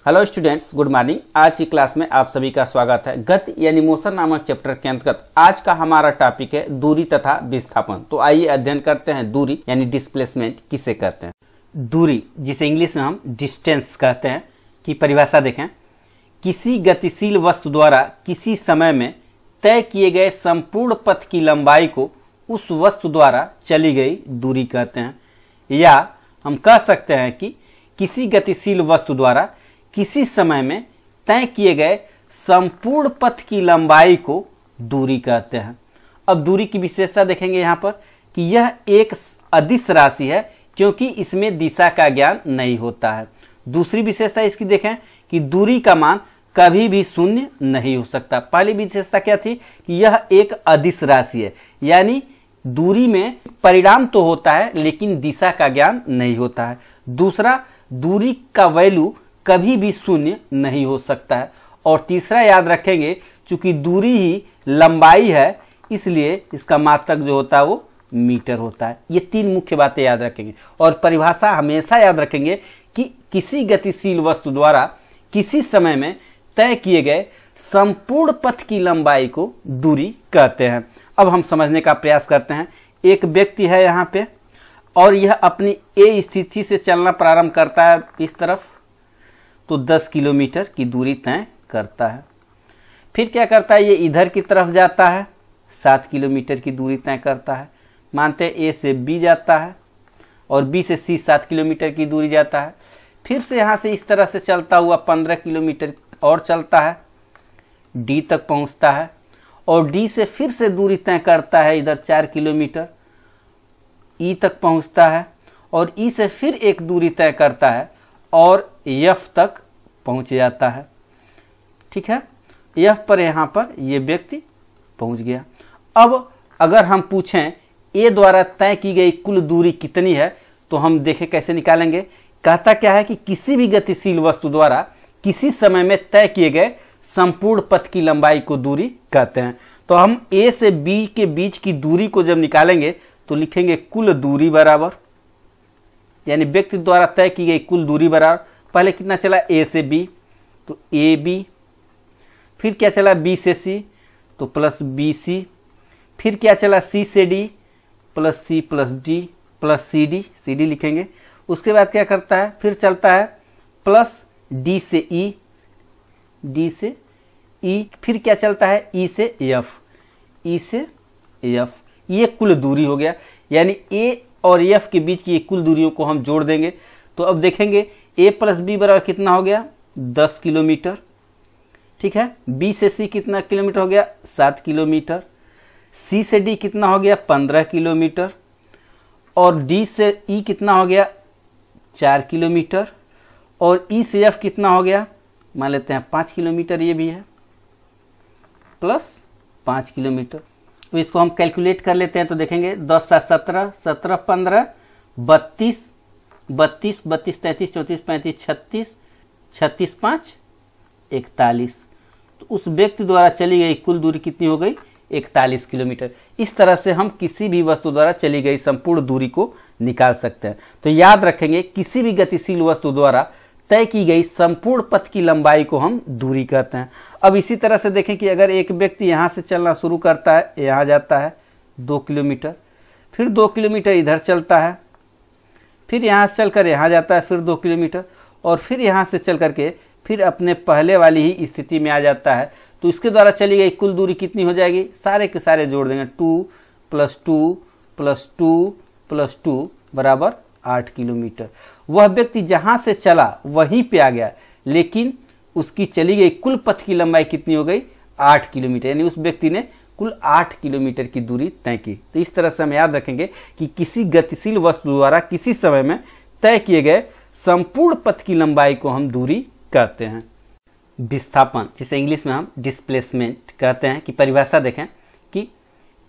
Hello students, good morning. आज की class में आप सभी का स्वागत है। गति यानी मोशन नामक चैप्टर के अंतर्गत आज का हमारा टॉपिक है दूरी तथा विस्थापन। तो आइए अध्ययन करते हैं दूरी यानी डिस्प्लेसमेंट किसे कहते हैं। दूरी जिसे इंग्लिश में हम डिस्टेंस कहते हैं की परिभाषा देखें। किसी गतिशील वस्तु द्वारा किसी समय में तय किए गए संपूर्ण पथ की लंबाई को उस वस्तु द्वारा चली गई दूरी कहते हैं। या हम कह सकते हैं कि किसी गतिशील वस्तु द्वारा किसी समय में तय किए गए संपूर्ण पथ की लंबाई को दूरी कहते हैं। अब दूरी की विशेषता देखेंगे यहाँ पर कि यह एक अदिश राशि है क्योंकि इसमें दिशा का ज्ञान नहीं होता है। दूसरी विशेषता इसकी देखें कि दूरी का मान कभी भी शून्य नहीं हो सकता। पहली विशेषता क्या थी कि यह एक अदिश राशि है, यानी दूरी में परिणाम तो होता है लेकिन दिशा का ज्ञान नहीं होता है। दूसरा, दूरी का वैल्यू कभी भी शून्य नहीं हो सकता है। और तीसरा याद रखेंगे, चूंकि दूरी ही लंबाई है इसलिए इसका मात्रक जो होता है वो मीटर होता है। ये तीन मुख्य बातें याद रखेंगे और परिभाषा हमेशा याद रखेंगे कि किसी गतिशील वस्तु द्वारा किसी समय में तय किए गए संपूर्ण पथ की लंबाई को दूरी कहते हैं। अब हम समझने का प्रयास करते हैं। एक व्यक्ति है यहाँ पे और यह अपनी ए स्थिति से चलना प्रारंभ करता है इस तरफ, तो 10 किलोमीटर की दूरी तय करता है। फिर क्या करता है, ये इधर की तरफ जाता है, 7 किलोमीटर की दूरी तय करता है। मानते हैं ए से बी जाता है और बी से सी 7 किलोमीटर की दूरी जाता है। फिर से यहाँ से इस तरह से चलता हुआ 15 किलोमीटर और चलता है, डी तक पहुँचता है और डी से फिर से दूरी तय करता है इधर 4 किलोमीटर, ई तक पहुँचता है और ई से फिर एक दूरी तय करता है और एफ तक पहुंच जाता है। ठीक है, एफ पर यहां पर ये व्यक्ति पहुंच गया। अब अगर हम पूछें ए द्वारा तय की गई कुल दूरी कितनी है तो हम देखें कैसे निकालेंगे। कहता क्या है कि किसी भी गतिशील वस्तु द्वारा किसी समय में तय किए गए संपूर्ण पथ की लंबाई को दूरी कहते हैं। तो हम ए से बी के बीच की दूरी को जब निकालेंगे तो लिखेंगे कुल दूरी बराबर, यानी व्यक्ति द्वारा तय की गई कुल दूरी बराबर, पहले कितना चला ए से बी तो ए बी, फिर क्या चला बी से सी तो प्लस बी सी, फिर क्या चला सी से D plus C plus D plus C D, C D लिखेंगे। उसके बाद क्या करता है, फिर चलता है प्लस डी से ई, डी से ई, फिर क्या चलता है ई से एफ, ई से एफ। ये कुल दूरी हो गया, यानी ए और एफ के बीच की कुल दूरियों को हम जोड़ देंगे तो अब देखेंगे ए प्लस बी बराबर कितना हो गया, 10 किलोमीटर। ठीक है, बी से सी कितना किलोमीटर हो गया, 7 किलोमीटर। सी से डी कितना हो गया, 15 किलोमीटर। और डी से ई कितना हो गया, 4 किलोमीटर। और ई से एफ कितना हो गया, मान लेते हैं 5 किलोमीटर, ये भी है प्लस 5 किलोमीटर। तो इसको हम कैलकुलेट कर लेते हैं तो देखेंगे 10 7 17, 17 15, 32, 32, 32, 33, 34, 35, 36, 36 5 41। तो उस व्यक्ति द्वारा चली गई कुल दूरी कितनी हो गई, 41 किलोमीटर। इस तरह से हम किसी भी वस्तु द्वारा चली गई संपूर्ण दूरी को निकाल सकते हैं। तो याद रखेंगे, किसी भी गतिशील वस्तु द्वारा तय की गई संपूर्ण पथ की लंबाई को हम दूरी कहते हैं। अब इसी तरह से देखें कि अगर एक व्यक्ति यहाँ से चलना शुरू करता है, यहाँ जाता है 2 किलोमीटर, फिर 2 किलोमीटर इधर चलता है, फिर यहाँ से चलकर यहाँ जाता है फिर 2 किलोमीटर और फिर यहाँ से चल करके फिर अपने पहले वाली ही स्थिति में आ जाता है, तो इसके द्वारा चली गई कुल दूरी कितनी हो जाएगी, सारे के सारे जोड़ देंगे, 2 + 2 + 2 + 2 बराबर 8 किलोमीटर। वह व्यक्ति जहां से चला वहीं पे आ गया, लेकिन उसकी चली गई कुल पथ की लंबाई कितनी हो गई, 8 किलोमीटर, यानी उस व्यक्ति ने कुल 8 किलोमीटर की दूरी तय की। तो इस तरह से हम याद रखेंगे कि किसी गतिशील वस्तु द्वारा किसी समय में तय किए गए संपूर्ण पथ की लंबाई को हम दूरी कहते हैं। विस्थापन जिसे इंग्लिश में हम डिस्प्लेसमेंट कहते हैं की परिभाषा देखें कि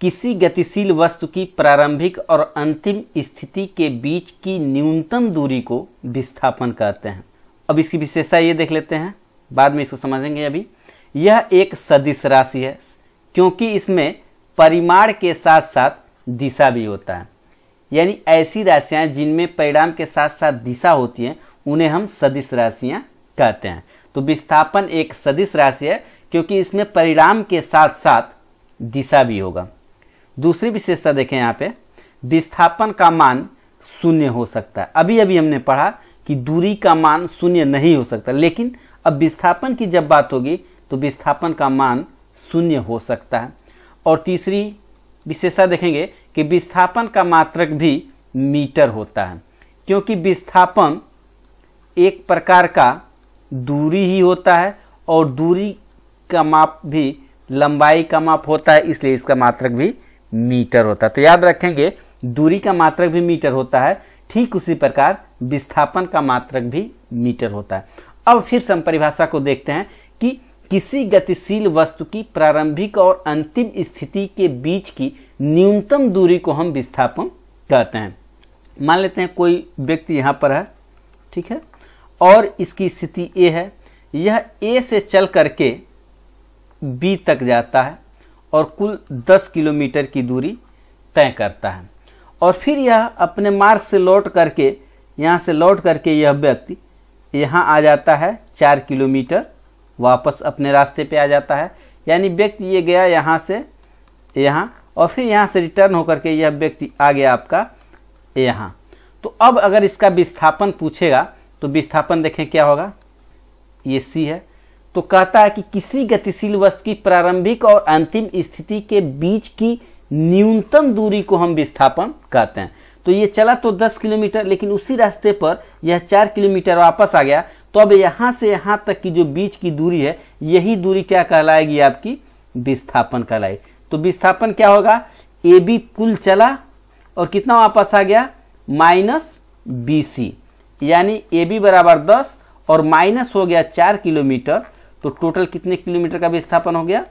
किसी गतिशील वस्तु की प्रारंभिक और अंतिम स्थिति के बीच की न्यूनतम दूरी को विस्थापन कहते हैं। अब इसकी विशेषता ये देख लेते हैं, बाद में इसको समझेंगे। अभी यह एक सदिश राशि है क्योंकि इसमें परिमाण के साथ साथ दिशा भी होता है, यानी ऐसी राशियां जिनमें परिमाण के साथ साथ दिशा होती हैं उन्हें हम सदिश राशियां कहते हैं। तो विस्थापन एक सदिश राशि है क्योंकि इसमें परिणाम के साथ साथ दिशा भी होगा। दूसरी विशेषता देखें, यहाँ पे विस्थापन का मान शून्य हो सकता है। अभी अभी हमने पढ़ा कि दूरी का मान शून्य नहीं हो सकता, लेकिन अब विस्थापन की जब बात होगी तो विस्थापन का मान शून्य हो सकता है। और तीसरी विशेषता देखेंगे कि विस्थापन का मात्रक भी मीटर होता है, क्योंकि विस्थापन एक प्रकार का दूरी ही होता है और दूरी का माप भी लंबाई का माप होता है, इसलिए इसका मात्रक भी मीटर होता है। तो याद रखेंगे, दूरी का मात्रक भी मीटर होता है, ठीक उसी प्रकार विस्थापन का मात्रक भी मीटर होता है। अब फिर से हम परिभाषा को देखते हैं कि किसी गतिशील वस्तु की प्रारंभिक और अंतिम स्थिति के बीच की न्यूनतम दूरी को हम विस्थापन कहते हैं। मान लेते हैं कोई व्यक्ति यहाँ पर है, ठीक है, और इसकी स्थिति ए है। यह ए से चल करके बी तक जाता है और कुल 10 किलोमीटर की दूरी तय करता है, और फिर यह अपने मार्ग से लौट करके, यहाँ से लौट करके यह व्यक्ति यहाँ आ जाता है 4 किलोमीटर, वापस अपने रास्ते पे आ जाता है। यानी व्यक्ति ये गया यहाँ से यहाँ, और फिर यहाँ से रिटर्न होकर के यह व्यक्ति आ गया आपका यहाँ। तो अब अगर इसका विस्थापन पूछेगा तो विस्थापन देखें क्या होगा, ये सी है। तो कहता है कि किसी गतिशील वस्तु की प्रारंभिक और अंतिम स्थिति के बीच की न्यूनतम दूरी को हम विस्थापन कहते हैं। तो ये चला तो 10 किलोमीटर, लेकिन उसी रास्ते पर यह 4 किलोमीटर वापस आ गया। तो अब यहाँ से यहाँ तक की जो बीच की दूरी है, यही दूरी क्या कहलाएगी, आपकी विस्थापन कहलाएगी। तो विस्थापन क्या होगा, ए बी कुल चला और कितना वापस आ गया, -BC, यानी ए बी बराबर 10 और माइनस हो गया 4 किलोमीटर। तो टोटल कितने किलोमीटर का विस्थापन हो गया,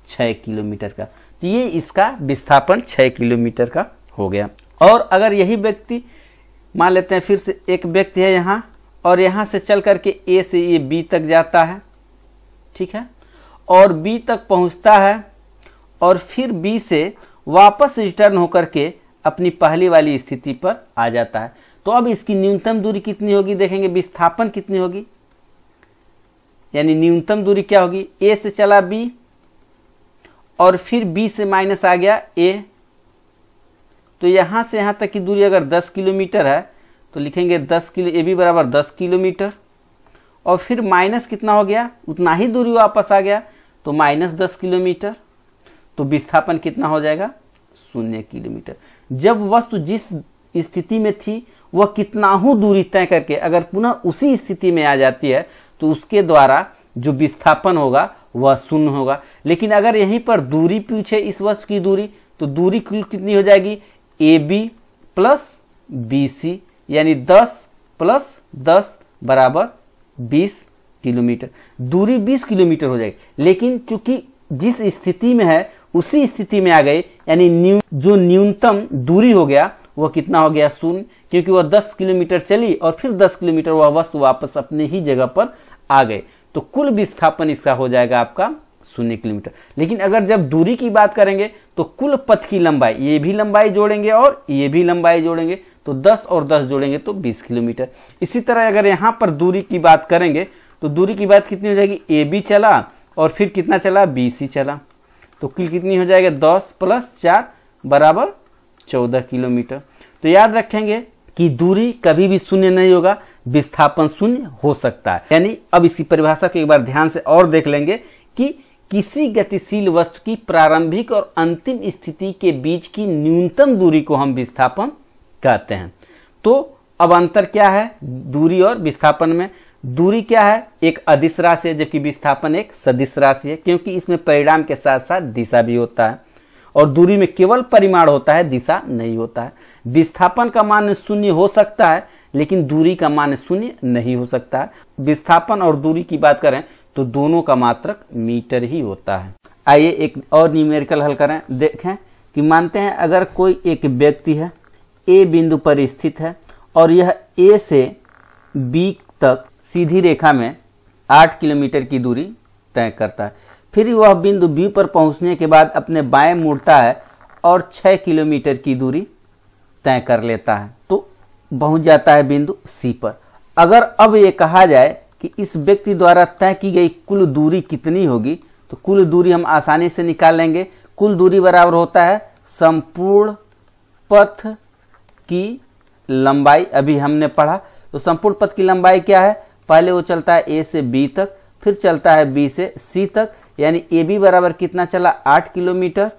6 किलोमीटर का। तो ये इसका विस्थापन 6 किलोमीटर का हो गया। और अगर यही व्यक्ति, मान लेते हैं फिर से एक व्यक्ति है यहाँ, और यहाँ से चल करके ए से ये बी तक जाता है, ठीक है, और बी तक पहुँचता है, और फिर बी से वापस रिटर्न होकर के अपनी पहली वाली स्थिति पर आ जाता है। तो अब इसकी न्यूनतम दूरी कितनी होगी, देखेंगे विस्थापन कितनी होगी, यानी न्यूनतम दूरी क्या होगी, ए से चला बी और फिर बी से माइनस आ गया ए। तो यहां से यहां तक की दूरी अगर 10 किलोमीटर है तो लिखेंगे 10 किलो, ए बी बराबर 10 किलोमीटर, और फिर माइनस कितना हो गया, उतना ही दूरी वापस आ गया, तो -10 किलोमीटर। तो विस्थापन कितना हो जाएगा, 0 किलोमीटर। जब वस्तु जिस स्थिति में थी वह कितना ही दूरी तय करके अगर पुनः उसी स्थिति में आ जाती है तो उसके द्वारा जो विस्थापन होगा वह 0 होगा। लेकिन अगर यहीं पर दूरी पूछे इस वस्तु की दूरी, तो दूरी कुल कितनी हो जाएगी, A B plus B C, यानी 10 + 10 बराबर 20 किलोमीटर। दूरी 20 किलोमीटर हो जाएगी, लेकिन चूंकि जिस स्थिति में है उसी स्थिति में आ गए, यानी जो न्यूनतम दूरी हो गया वह कितना हो गया, 0, क्योंकि वह 10 किलोमीटर चली और फिर 10 किलोमीटर वह वस्तु वापस अपने ही जगह पर आ गए। तो कुल विस्थापन इसका हो जाएगा आपका 0 किलोमीटर। लेकिन अगर जब दूरी की बात करेंगे तो कुल पथ की लंबाई, ये भी लंबाई जोड़ेंगे और ये भी लंबाई जोड़ेंगे, तो 10 और 10 जोड़ेंगे तो 20 किलोमीटर। इसी तरह अगर यहाँ पर दूरी की बात करेंगे तो दूरी की बात कितनी हो जाएगी, ए बी चला और फिर कितना चला, बी सी चला, तो कुल कितनी हो जाएगा, 10 + 4 बराबर 14 किलोमीटर। तो याद रखेंगे कि दूरी कभी भी 0 नहीं होगा, विस्थापन 0 हो सकता है। यानी अब इसी परिभाषा को एक बार ध्यान से और देख लेंगे कि किसी गतिशील वस्तु की प्रारंभिक और अंतिम स्थिति के बीच की न्यूनतम दूरी को हम विस्थापन कहते हैं। तो अब अंतर क्या है दूरी और विस्थापन में, दूरी क्या है, एक अदिश राशि है, जबकि विस्थापन एक सदिश राशि है, क्योंकि इसमें परिमाण के साथ साथ दिशा भी होता है, और दूरी में केवल परिमाण होता है, दिशा नहीं होता है। विस्थापन का मान 0 हो सकता है, लेकिन दूरी का मान 0 नहीं हो सकता है। विस्थापन और दूरी की बात करें तो दोनों का मात्रक मीटर ही होता है। आइए एक और न्यूमेरिकल हल करें। देखें कि मानते हैं अगर कोई एक व्यक्ति है, ए बिंदु पर स्थित है और यह ए से बी तक सीधी रेखा में 8 किलोमीटर की दूरी तय करता है। फिर वह बिंदु बी पर पहुंचने के बाद अपने बाएं मुड़ता है और 6 किलोमीटर की दूरी तय कर लेता है, तो पहुंच जाता है बिंदु सी पर। अगर अब ये कहा जाए कि इस व्यक्ति द्वारा तय की गई कुल दूरी कितनी होगी, तो कुल दूरी हम आसानी से निकाल लेंगे। कुल दूरी बराबर होता है संपूर्ण पथ की लंबाई। अभी हमने पढ़ा तो संपूर्ण पथ की लंबाई क्या है, पहले वो चलता है ए से बी तक, फिर चलता है बी से सी तक, यानी ए बी बराबर कितना चला 8 किलोमीटर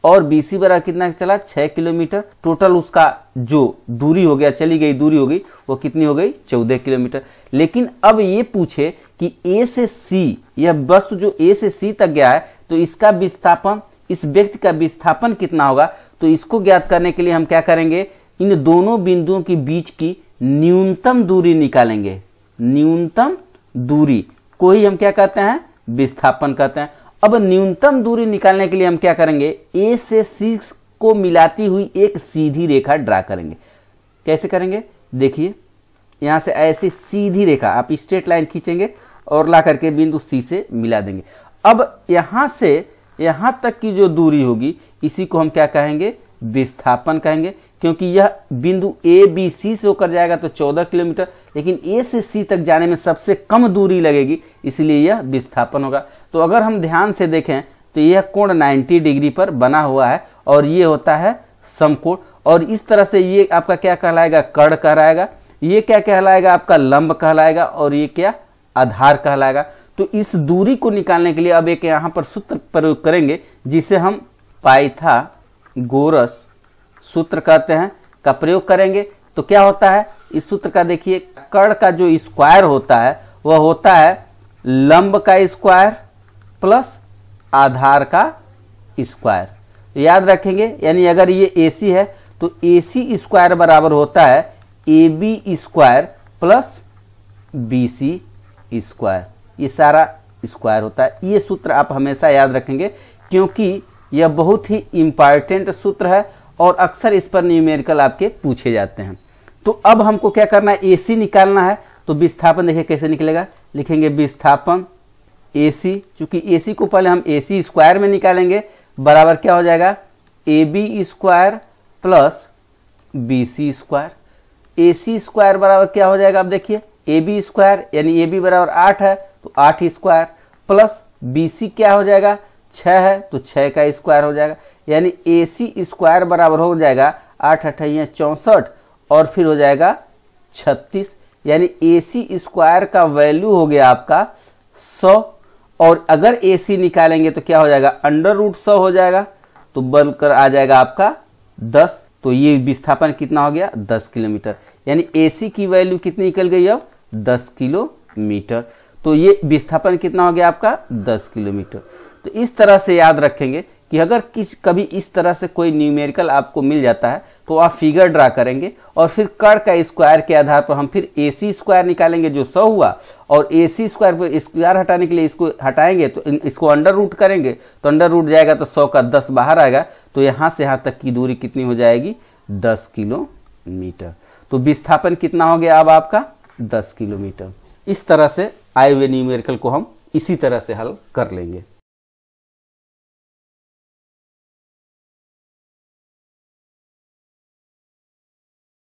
और बी सी बराबर कितना चला 6 किलोमीटर। टोटल उसका जो दूरी हो गया, चली गई दूरी होगी, वो कितनी हो गई 14 किलोमीटर। लेकिन अब ये पूछे कि ए से सी, यह वस्तु जो ए से सी तक गया है, तो इसका विस्थापन, इस व्यक्ति का विस्थापन कितना होगा, तो इसको ज्ञात करने के लिए हम क्या करेंगे, इन दोनों बिंदुओं के बीच की न्यूनतम दूरी निकालेंगे। न्यूनतम दूरी को ही हम क्या कहते हैं, विस्थापन कहते हैं। अब न्यूनतम दूरी निकालने के लिए हम क्या करेंगे, ए से सी को मिलाती हुई एक सीधी रेखा ड्रा करेंगे। कैसे करेंगे, देखिए यहां से ऐसी सीधी रेखा आप स्ट्रेट लाइन खींचेंगे और ला करके बिंदु सी से मिला देंगे। अब यहां से यहां तक की जो दूरी होगी, इसी को हम क्या कहेंगे, विस्थापन कहेंगे, क्योंकि यह बिंदु ए बी सी से होकर जाएगा तो 14 किलोमीटर, लेकिन ए से सी तक जाने में सबसे कम दूरी लगेगी, इसलिए यह विस्थापन होगा। तो अगर हम ध्यान से देखें तो यह कोण 90 डिग्री पर बना हुआ है और ये होता है समकोण, और इस तरह से ये आपका क्या कहलाएगा, कर्ण कहलाएगा, ये क्या कहलाएगा, आपका लंब कहलाएगा, और ये क्या, आधार कहलाएगा। तो इस दूरी को निकालने के लिए अब एक यहां पर सूत्र प्रयोग करेंगे, जिसे हम पाइथागोरस सूत्र कहते हैं, का प्रयोग करेंगे। तो क्या होता है इस सूत्र का, देखिए कर्ण का जो स्क्वायर होता है वह होता है लंब का स्क्वायर प्लस आधार का स्क्वायर। याद रखेंगे, यानी अगर ये AC है तो AC स्क्वायर बराबर होता है AB square plus BC square, ये सारा स्क्वायर होता है। ये सूत्र आप हमेशा याद रखेंगे, क्योंकि यह बहुत ही इंपॉर्टेंट सूत्र है और अक्सर इस पर न्यूमेरिकल आपके पूछे जाते हैं। तो अब हमको क्या करना है, AC निकालना है। तो विस्थापन देखिए कैसे निकलेगा, लिखेंगे विस्थापन AC, चूंकि AC को पहले हम AC स्क्वायर में निकालेंगे, बराबर क्या हो जाएगा AB square plus BC square. AC square बराबर क्या हो जाएगा, अब देखिए AB स्क्वायर, यानी AB बराबर 8 है तो 8 स्क्वायर, प्लस BC क्या हो जाएगा 6 है तो 6 का स्क्वायर हो जाएगा, यानी AC स्क्वायर बराबर हो जाएगा 8 अठैया 64 और फिर हो जाएगा 36, यानी AC स्क्वायर का वैल्यू हो गया आपका 100। और अगर AC निकालेंगे तो क्या हो जाएगा, अंडर रूट 100 हो जाएगा, तो बनकर आ जाएगा आपका 10। तो ये विस्थापन कितना हो गया 10 किलोमीटर, यानी AC की वैल्यू कितनी निकल गई अब 10 किलोमीटर। तो ये विस्थापन कितना हो गया आपका 10 किलोमीटर। तो इस तरह से याद रखेंगे कि अगर कभी इस तरह से कोई न्यूमेरिकल आपको मिल जाता है तो आप फिगर ड्रा करेंगे और फिर कर्ण का स्क्वायर के आधार पर हम फिर AC स्क्वायर निकालेंगे जो 100 हुआ, और AC स्क्वायर पर स्क्वायर हटाने के लिए इसको हटाएंगे तो इसको अंडर रूट करेंगे, तो अंडर रूट जाएगा तो 100 का 10 बाहर आएगा, तो यहां से यहां तक की दूरी कितनी हो जाएगी 10 किलोमीटर। तो विस्थापन कितना हो गया अब आपका 10 किलोमीटर। इस तरह से आए हुए न्यूमेरिकल को हम इसी तरह से हल कर लेंगे।